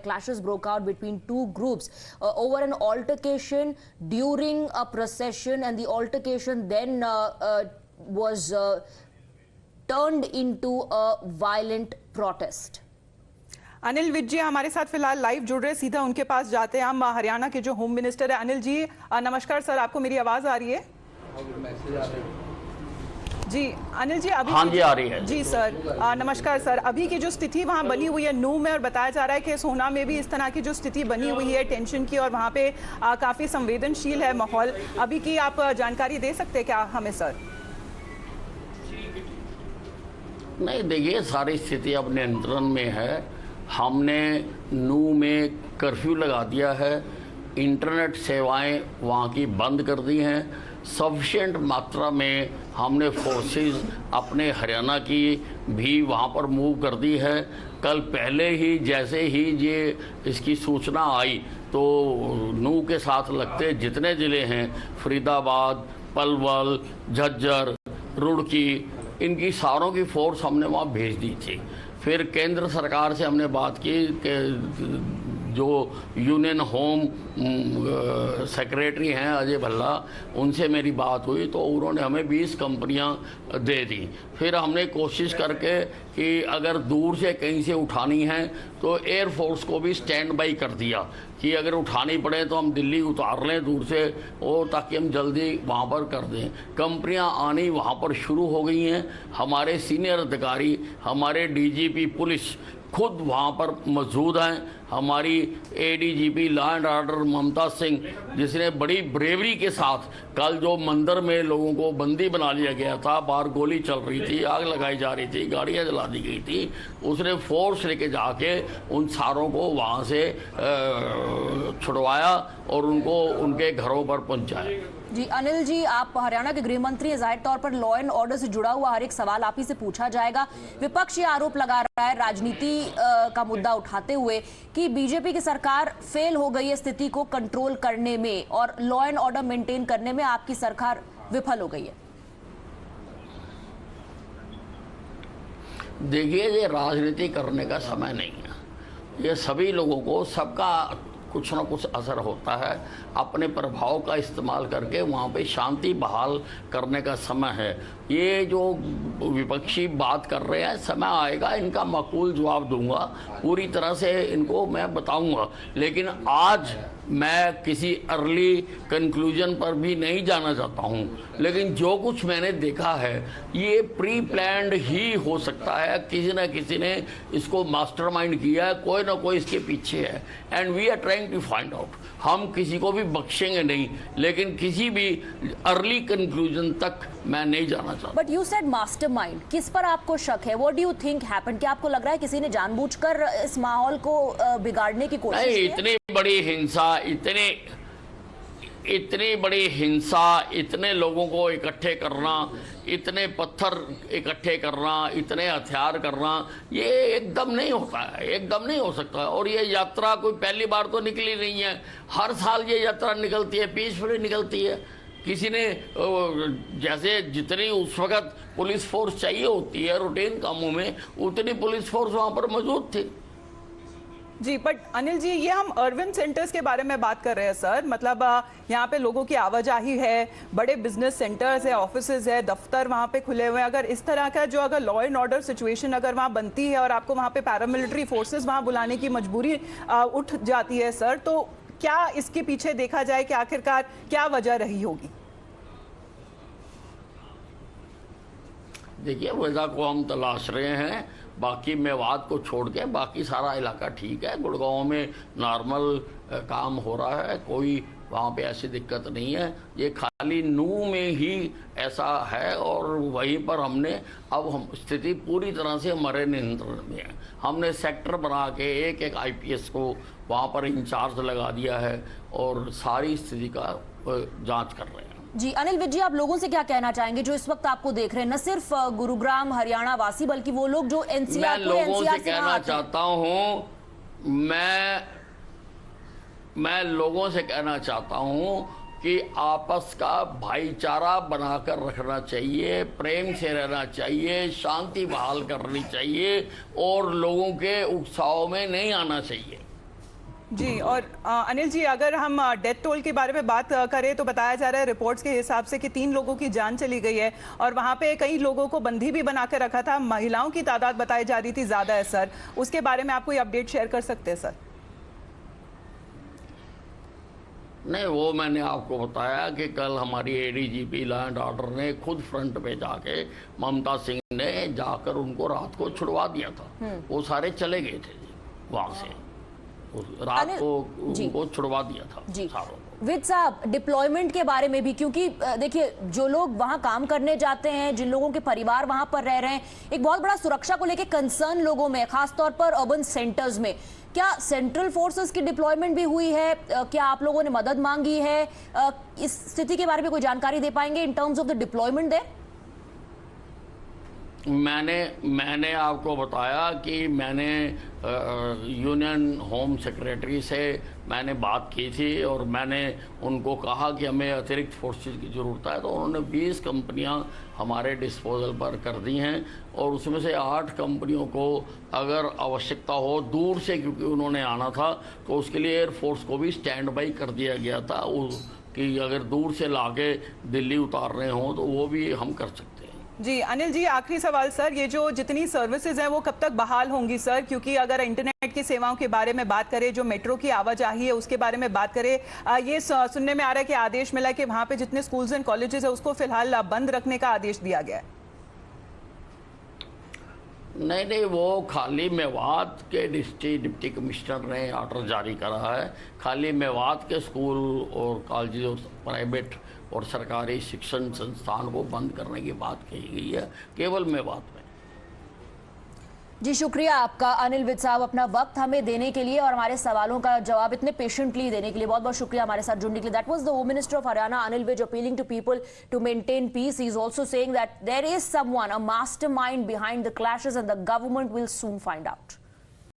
clashes broke out between two groups over an altercation during a procession, and the altercation then was turned into a violent protest. Anil Vij जी हमारे साथ फिलहाल live जुड़ रहे, सीधा उनके पास जाते हैं हम। हरियाणा के जो होम मिनिस्टर है अनिल जी, नमस्कार सर, आपको मेरी आवाज आ रही है? जी अनिल जी, अभी हाँ जी आ रही है। जी सर, नमस्कार सर। अभी की जो स्थिति वहाँ बनी हुई है नूह में, और बताया जा रहा है कि सोना में भी इस तरह की जो स्थिति बनी हुई है टेंशन की, और वहाँ पे काफी संवेदनशील है माहौल। अभी की आप जानकारी दे सकते हैं क्या हमें सर? नहीं, देखिए सारी स्थिति अब नियंत्रण में है। हमने नूह में कर्फ्यू लगा दिया है, इंटरनेट सेवाएं वहाँ की बंद कर दी हैं। सफिशिएंट मात्रा में हमने फोर्सेस अपने हरियाणा की भी वहाँ पर मूव कर दी है। कल पहले ही जैसे ही ये इसकी सूचना आई तो नूह के साथ लगते जितने ज़िले हैं, फरीदाबाद, पलवल, झज्जर, रुड़की, इनकी सारों की फोर्स हमने वहाँ भेज दी थी। फिर केंद्र सरकार से हमने बात की कि जो यूनियन होम सेक्रेटरी हैं अजय भल्ला, उनसे मेरी बात हुई तो उन्होंने हमें 20 कंपनियां दे दी। फिर हमने कोशिश करके कि अगर दूर से कहीं से उठानी है तो एयरफोर्स को भी स्टैंड बाई कर दिया कि अगर उठानी पड़े तो हम दिल्ली उतार लें दूर से, और ताकि हम जल्दी वहाँ पर कर दें। कंपनियाँ आनी वहाँ पर शुरू हो गई हैं। हमारे सीनियर अधिकारी, हमारे डीजीपी पुलिस खुद वहाँ पर मौजूद हैं। हमारी एडीजीपी लॉ एंड ऑर्डर ममता सिंह, जिसने बड़ी ब्रेवरी के साथ कल जो मंदिर में लोगों को बंदी बना लिया गया था, बाहर गोली चल रही थी, आग लगाई जा रही थी, गाड़ियाँ जला दी गई थी, उसने फोर्स लेके जाके उन सारों को वहाँ से छुड़वाया और उनको उनके घरों पर पहुँचाया। जी अनिल जी, आप हरियाणा के गृह मंत्री हैं, जाहिर तौर पर लॉ एंड ऑर्डर से जुड़ा हुआ हर एक सवाल आप ही से पूछा जाएगा। विपक्ष ये आरोप लगा रहा है राजनीति का मुद्दा उठाते हुए कि बीजेपी की सरकार फेल हो गई है स्थिति को कंट्रोल करने में, और लॉ एंड ऑर्डर मेंटेन करने में आपकी सरकार विफल हो गई है। देखिए, ये राजनीति करने का समय नहीं है। ये सभी लोगों को, सबका कुछ ना कुछ असर होता है। अपने प्रभाव का इस्तेमाल करके वहाँ पे शांति बहाल करने का समय है। ये जो विपक्षी बात कर रहे हैं, समय आएगा इनका माकूल जवाब दूंगा, पूरी तरह से इनको मैं बताऊंगा। लेकिन आज मैं किसी अर्ली कंक्लूजन पर भी नहीं जाना चाहता हूं। लेकिन जो कुछ मैंने देखा है ये प्री प्लान्ड ही हो सकता है। किसी न किसी ने इसको मास्टरमाइंड किया है, कोई ना कोई इसके पीछे है, and we are trying to find out. हम किसी को भी बख्शेंगे नहीं, लेकिन किसी भी अर्ली कंक्लूजन तक मैं नहीं जाना चाहता। बट यू सेड मास्टरमाइंड, किस पर आपको शक है? What do you think happened? क्या आपको लग रहा है किसी ने जानबूझकर इस माहौल को बिगाड़ने की कोशिश की है? इतनी बड़ी हिंसा, इतनी बड़ी हिंसा, इतने लोगों को इकट्ठे करना, इतने पत्थर इकट्ठे करना, इतने हथियार करना, ये एकदम नहीं होता है, एकदम नहीं हो सकता है। और ये यात्रा कोई पहली बार तो निकली नहीं है, हर साल ये यात्रा निकलती है, पीसफुली निकलती है। किसी ने जैसे जितनी उस वक्त पुलिस फोर्स चाहिए होती है रूटीन कामों में, उतनी पुलिस फोर्स वहाँ पर मौजूद थी। जी, बट अनिल जी, ये हम अर्बन सेंटर्स के बारे में बात कर रहे हैं सर। मतलब यहाँ पे लोगों की आवाजाही है, बड़े बिजनेस सेंटर्स है, ऑफिसेज है, दफ्तर वहाँ पे खुले हुए हैं। अगर इस तरह का जो अगर लॉ एंड ऑर्डर सिचुएशन अगर वहाँ बनती है और आपको वहाँ पे पैरामिलिट्री फोर्सेस वहाँ बुलाने की मजबूरी उठ जाती है सर, तो क्या इसके पीछे देखा जाए कि आखिरकार क्या वजह रही होगी? देखिए, वजह को हम तलाश रहे हैं। बाकी मेवात को छोड़ के बाकी सारा इलाका ठीक है। गुड़गांव में नॉर्मल काम हो रहा है, कोई वहाँ पे ऐसी दिक्कत नहीं है। ये खाली नूह में ही ऐसा है, और वहीं पर हमने अब हम स्थिति पूरी तरह से हमारे नियंत्रण में है। हमने सेक्टर बना के एक एक आईपीएस को वहाँ पर इंचार्ज लगा दिया है और सारी स्थिति का जांच कर रहे हैं। जी अनिल विज जी, आप लोगों से क्या कहना चाहेंगे जो इस वक्त आपको देख रहे हैं, न सिर्फ गुरुग्राम हरियाणा वासी, बल्कि वो लोग जो एनसीआर मैं लोगों से कहना चाहता हूं, मैं लोगों से कहना चाहता हूं कि आपस का भाईचारा बनाकर रखना चाहिए, प्रेम से रहना चाहिए, शांति बहाल करनी चाहिए और लोगों के उत्साह में नहीं आना चाहिए। जी। और अनिल जी, अगर हम डेथ टोल के बारे में बात करें तो बताया जा रहा है रिपोर्ट्स के हिसाब से कि 3 लोगों की जान चली गई है और वहां पे कई लोगों को बंदी भी बना के रखा था। महिलाओं की तादाद बताई जा रही थी ज्यादा है सर, उसके बारे में आप कोई अपडेट शेयर कर सकते हैं सर? नहीं, वो मैंने आपको बताया कि कल हमारी एडीजीपी लॉ एंड ऑर्डर ने खुद फ्रंट पे जाके ममता सिंह ने जाकर उनको रात को छुड़वा दिया था। वो सारे चले गए थे वहां से, रात को उनको छुड़वा दिया था सारों को। विद साहब, डिप्लॉयमेंट के बारे में भी, क्योंकि देखिए जो लोग वहां काम करने जाते हैं, जिन लोगों के परिवार वहां पर रह रहे हैं, एक बहुत बड़ा सुरक्षा को लेकर कंसर्न लोगों में, खासतौर पर अर्बन सेंटर्स में। क्या सेंट्रल फोर्सेस की डिप्लॉयमेंट भी हुई है? क्या आप लोगों ने मदद मांगी है? इस स्थिति के बारे में कोई जानकारी दे पाएंगे in terms of the deployment there? मैंने आपको बताया कि मैंने यूनियन होम सेक्रेटरी से मैंने बात की थी और मैंने उनको कहा कि हमें अतिरिक्त फोर्सेस की ज़रूरत है, तो उन्होंने 20 कंपनियां हमारे डिस्पोजल पर कर दी हैं और उसमें से 8 कंपनियों को अगर आवश्यकता हो दूर से, क्योंकि उन्होंने आना था, तो उसके लिए एयरफोर्स को भी स्टैंड बाई कर दिया गया था कि अगर दूर से लाके दिल्ली उतारने हों तो वो भी हम कर सकते हैं। जी अनिल जी, आखिरी सवाल सर, ये जो जितनी सर्विसेज हैं वो कब तक बहाल होंगी सर? क्योंकि अगर इंटरनेट की सेवाओं के बारे में बात करें, जो मेट्रो की आवाजाही है उसके बारे में बात करें, ये सुनने में आ रहा है कि आदेश मिला कि वहां पे जितने स्कूल्स एंड कॉलेजेस है उसको फिलहाल बंद रखने का आदेश दिया गया है। नहीं, वो खाली मेवात के डिप्टी कमिश्नर ने ऑर्डर जारी करा है। खाली मेवात के स्कूल और कॉलेज और प्राइवेट और सरकारी शिक्षण संस्थान को बंद करने की बात कही गई है, केवल मेवात में। जी शुक्रिया आपका अनिल विज साहब, अपना वक्त हमें देने के लिए और हमारे सवालों का जवाब इतने पेशेंटली देने के लिए बहुत बहुत शुक्रिया हमारे साथ जुड़ने के लिए। That was the home minister of Haryana Anil Vij appealing to people to maintain peace. He is also saying that there is someone, a mastermind behind the clashes and the government will soon find out.